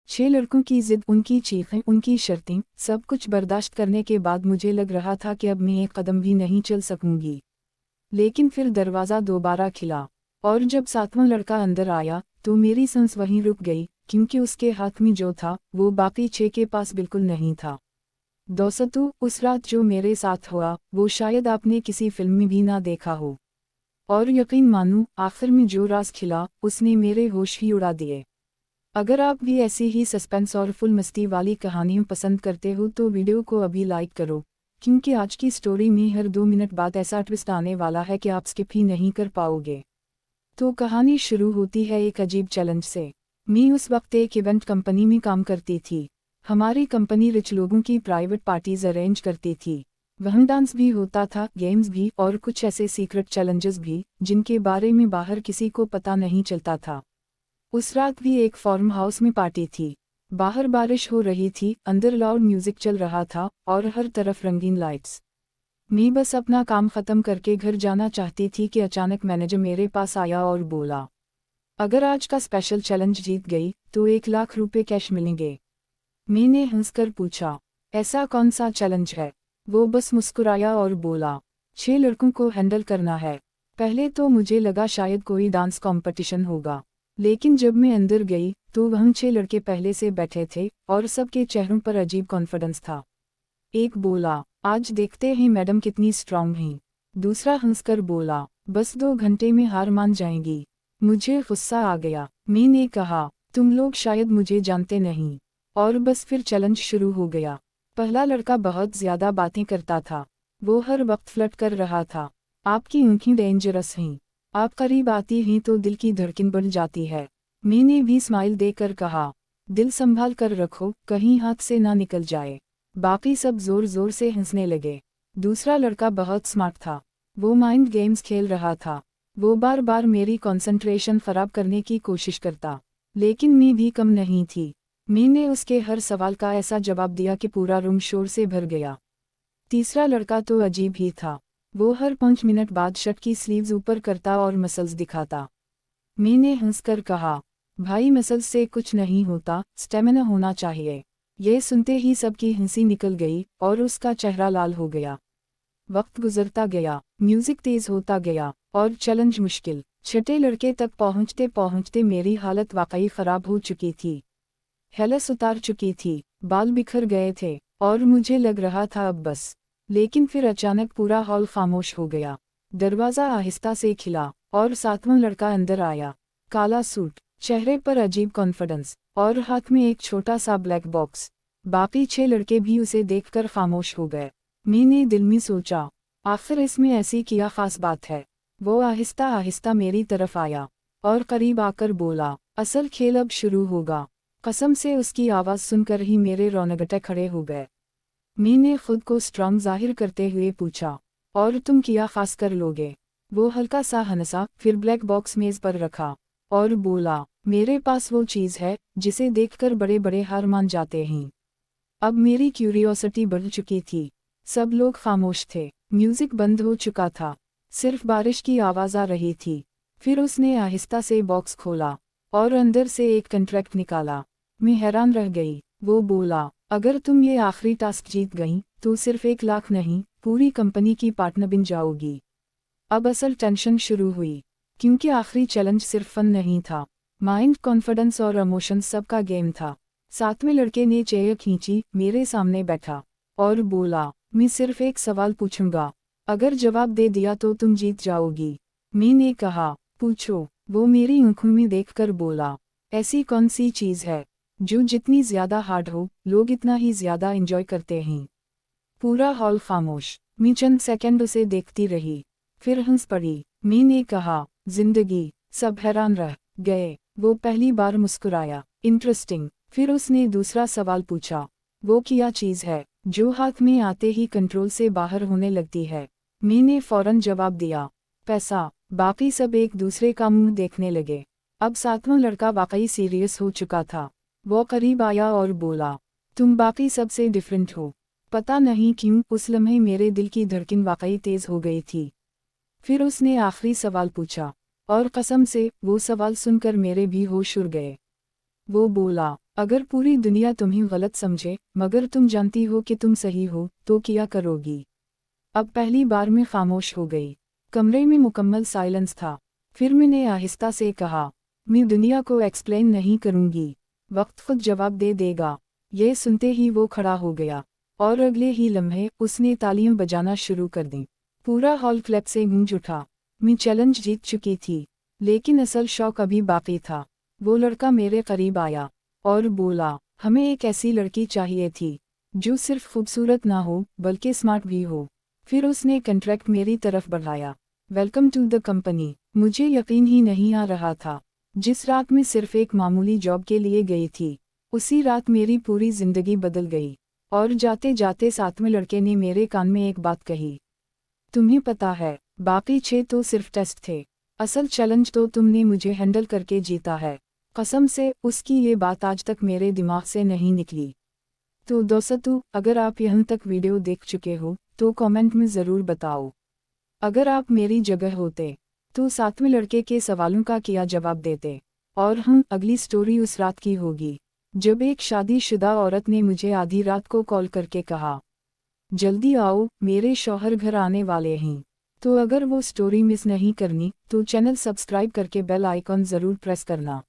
6 लड़कों की जिद, उनकी चीखें, उनकी शर्तें, सब कुछ बर्दाश्त करने के बाद मुझे लग रहा था कि अब मैं एक कदम भी नहीं चल सकूंगी। लेकिन फिर दरवाज़ा दोबारा खिला, और जब 7वां लड़का अंदर आया तो मेरी सांस वहीं रुक गई, क्योंकि उसके हाथ में जो था वो बाकी 6 के पास बिल्कुल नहीं था। दोस्तों, उस रात जो मेरे साथ हुआ वो शायद आपने किसी फिल्म में भी ना देखा हो। और यकीन मानो, आखिर में जो राज खिला उसने मेरे होश ही उड़ा दिए। अगर आप भी ऐसी ही सस्पेंस और फुल मस्ती वाली कहानियाँ पसंद करते हो तो वीडियो को अभी लाइक करो, क्योंकि आज की स्टोरी में हर 2 मिनट बाद ऐसा ट्विस्ट आने वाला है कि आप स्किप ही नहीं कर पाओगे। तो कहानी शुरू होती है एक अजीब चैलेंज से। मैं उस वक्त एक इवेंट कंपनी में काम करती थी। हमारी कंपनी रिच लोगों की प्राइवेट पार्टीज अरेंज करती थी। वहाँ डांस भी होता था, गेम्स भी, और कुछ ऐसे सीक्रेट चैलेंजेस भी जिनके बारे में बाहर किसी को पता नहीं चलता था। उस रात भी एक फार्म हाउस में पार्टी थी। बाहर बारिश हो रही थी, अंदर लाउड म्यूजिक चल रहा था और हर तरफ रंगीन लाइट्स। मैं बस अपना काम खत्म करके घर जाना चाहती थी कि अचानक मैनेजर मेरे पास आया और बोला, अगर आज का स्पेशल चैलेंज जीत गई तो 1 लाख रुपए कैश मिलेंगे। मैंने हंसकर पूछा, ऐसा कौन सा चैलेंज है? वो बस मुस्कुराया और बोला, 6 लड़कों को हैंडल करना है। पहले तो मुझे लगा शायद कोई डांस कंपटीशन होगा, लेकिन जब मैं अंदर गई तो वहाँ 6 लड़के पहले से बैठे थे और सबके चेहरों पर अजीब कॉन्फिडेंस था। एक बोला, आज देखते हैं मैडम कितनी स्ट्रांग हैं। दूसरा हंसकर बोला, बस 2 घंटे में हार मान जाएंगी। मुझे गुस्सा आ गया। मैंने कहा, तुम लोग शायद मुझे जानते नहीं। और बस फिर चैलेंज शुरू हो गया। पहला लड़का बहुत ज्यादा बातें करता था। वो हर वक्त फ्लर्ट कर रहा था। आपकी आंखें डेंजरस हैं। आप करीब आती हैं तो दिल की धड़कन बढ़ जाती है। मैंने भी स्माइल देकर कहा, दिल संभाल कर रखो, कहीं हाथ से ना निकल जाए। बाकी सब जोर जोर से हंसने लगे। दूसरा लड़का बहुत स्मार्ट था। वो माइंड गेम्स खेल रहा था। वो बार बार मेरी कंसंट्रेशन खराब करने की कोशिश करता, लेकिन मैं भी कम नहीं थी। मैंने उसके हर सवाल का ऐसा जवाब दिया कि पूरा रूम शोर से भर गया। तीसरा लड़का तो अजीब ही था। वो हर 5 मिनट बाद शर्ट की स्लीव्स ऊपर करता और मसल्स दिखाता। मैंने हंसकर कहा, भाई मसल्स से कुछ नहीं होता, स्टेमिना होना चाहिए। ये सुनते ही सबकी हंसी निकल गई और उसका चेहरा लाल हो गया। वक्त गुजरता गया, म्यूजिक तेज होता गया और चैलेंज मुश्किल। 6 लड़के तक पहुंचते पहुंचते मेरी हालत वाकई खराब हो चुकी थी। हेलस उतार चुकी थी, बाल बिखर गए थे और मुझे लग रहा था अब बस। लेकिन फिर अचानक पूरा हॉल खामोश हो गया। दरवाज़ा आहिस्ता से खिला और 7वां लड़का अंदर आया। काला सूट, चेहरे पर अजीब कॉन्फिडेंस और हाथ में एक छोटा सा ब्लैक बॉक्स। बाकी 6 लड़के भी उसे देखकर खामोश हो गए। मैंने दिल में सोचा, आखिर इसमें ऐसी क्या खास बात है। वो आहिस्ता आहिस्ता मेरी तरफ आया और करीब आकर बोला, असल खेल अब शुरू होगा। कसम से उसकी आवाज़ सुनकर ही मेरे रोंगटे खड़े हो गए। मैंने खुद को स्ट्रांग जाहिर करते हुए पूछा, और तुम क्या खास कर लोगे? वो हल्का सा हंसा, फिर ब्लैक बॉक्स मेज पर रखा और बोला, मेरे पास वो चीज़ है जिसे देखकर बड़े बड़े हार मान जाते हैं। अब मेरी क्यूरियोसिटी बढ़ चुकी थी। सब लोग खामोश थे, म्यूजिक बंद हो चुका था, सिर्फ बारिश की आवाज़ आ रही थी। फिर उसने आहिस्ता से बॉक्स खोला और अंदर से एक कॉन्ट्रैक्ट निकाला। मैं हैरान रह गई। वो बोला, अगर तुम ये आखिरी टास्क जीत गई तो सिर्फ 1 लाख नहीं, पूरी कंपनी की पार्टनर बन जाओगी। अब असल टेंशन शुरू हुई, क्योंकि आखिरी चैलेंज सिर्फ फन नहीं था, माइंड कॉन्फिडेंस और इमोशंस सबका गेम था। 7वें लड़के ने चेयर खींची, मेरे सामने बैठा और बोला, मैं सिर्फ एक सवाल पूछूंगा, अगर जवाब दे दिया तो तुम जीत जाओगी। मैंने कहा, पूछो। वो मेरी आंखों में देखकर बोला, ऐसी कौन सी चीज़ है जो जितनी ज़्यादा हार्ड हो लोग इतना ही ज़्यादा एंजॉय करते हैं। पूरा हॉल खामोश। मैं चंद सेकंड उसे देखती रही, फिर हंस पड़ी। मैंने कहा, जिंदगी। सब हैरान रह गए। वो पहली बार मुस्कुराया, इंटरेस्टिंग। फिर उसने दूसरा सवाल पूछा, वो क्या चीज़ है जो हाथ में आते ही कंट्रोल से बाहर होने लगती है? मैंने फौरन जवाब दिया, पैसा। बाकी सब एक दूसरे का मुंह देखने लगे। अब 7वां लड़का वाकई सीरियस हो चुका था। वो करीब आया और बोला, तुम बाकी सबसे डिफरेंट हो। पता नहीं क्यों उस लम्हे मेरे दिल की धड़कन वाकई तेज हो गई थी। फिर उसने आखिरी सवाल पूछा, और कसम से वो सवाल सुनकर मेरे भी होश उड़ गए। वो बोला, अगर पूरी दुनिया तुम्हें गलत समझे मगर तुम जानती हो कि तुम सही हो तो क्या करोगी? अब पहली बार मैं खामोश हो गई। कमरे में मुकम्मल साइलेंस था। फिर मैंने आहिस्ता से कहा, मैं दुनिया को एक्सप्लेन नहीं करूंगी, वक्त खुद जवाब दे देगा। ये सुनते ही वो खड़ा हो गया और अगले ही लम्हे उसने तालियां बजाना शुरू कर दी। पूरा हॉल क्लैप से गूंज उठा। मैं चैलेंज जीत चुकी थी, लेकिन असल शौक अभी बाकी था। वो लड़का मेरे करीब आया और बोला, हमें एक ऐसी लड़की चाहिए थी जो सिर्फ खूबसूरत ना हो बल्कि स्मार्ट भी हो। फिर उसने कॉन्ट्रैक्ट मेरी तरफ बढ़ाया। Welcome to the company. मुझे यकीन ही नहीं आ रहा था। जिस रात में सिर्फ एक मामूली जॉब के लिए गई थी, उसी रात मेरी पूरी जिंदगी बदल गई। और जाते जाते सातवें लड़के ने मेरे कान में एक बात कही, तुम्हें पता है, बाकी 6 तो सिर्फ टेस्ट थे, असल चैलेंज तो तुमने मुझे हैंडल करके जीता है। कसम से उसकी ये बात आज तक मेरे दिमाग से नहीं निकली। तो दोस्तों, अगर आप यहाँ तक वीडियो देख चुके हो तो कमेंट में ज़रूर बताओ। अगर आप मेरी जगह होते तो सातवें लड़के के सवालों का क्या जवाब देते? और अगली स्टोरी उस रात की होगी जब एक शादीशुदा औरत ने मुझे आधी रात को कॉल करके कहा, जल्दी आओ, मेरे शौहर घर आने वाले हैं। तो अगर वो स्टोरी मिस नहीं करनी तो चैनल सब्सक्राइब करके बेल आइकॉन ज़रूर प्रेस करना।